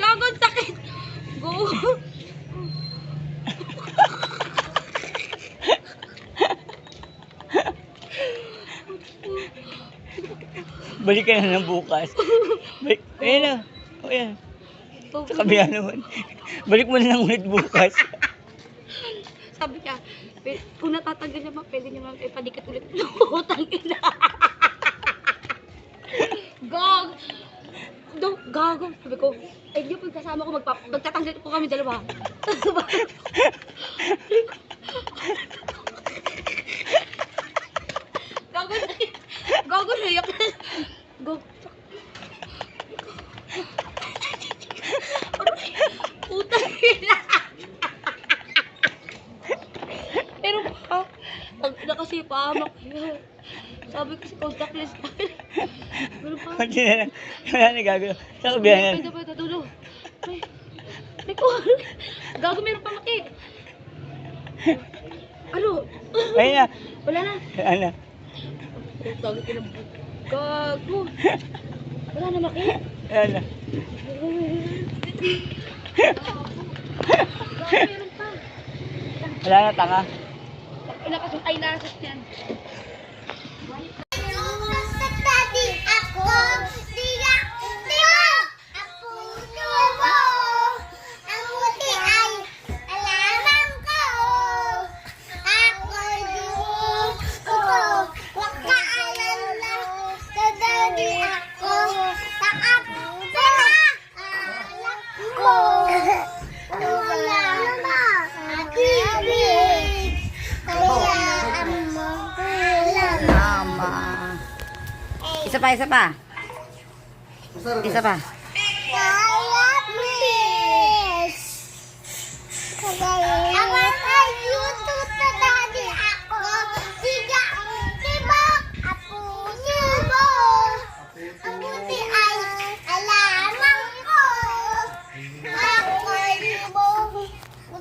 Gagod sakit. Go. Balik ka na ng bukas. Balik. Ayan na. O yan. Sa kabila naman. Balik mo na lang ulit bukas. Sabi niya, kung natatanggal niya ba, pwede niya ipadikit ulit. Utang ina. Gag! Gago. Sabi ko, eh di pagkasama ko, magtatanggal po kami dalawa. Gago na. Gago na. Gago. Utang ina. Pero na kasi pahamak yun. Sabi ko si contactless na. Pero pa. Kunti na lang. Wala na gagawin. Sa kabila na. Pwede, tulo. Ay ko. Gago, meron pa maki. Ano? Ayun na. Wala na. Wala na. Gago, gago. Wala na maki. Wala na. Gago, meron pa. Wala na, tanga. Inakas yung eyelashes yan. Isa pa, isa pa. Isa pa.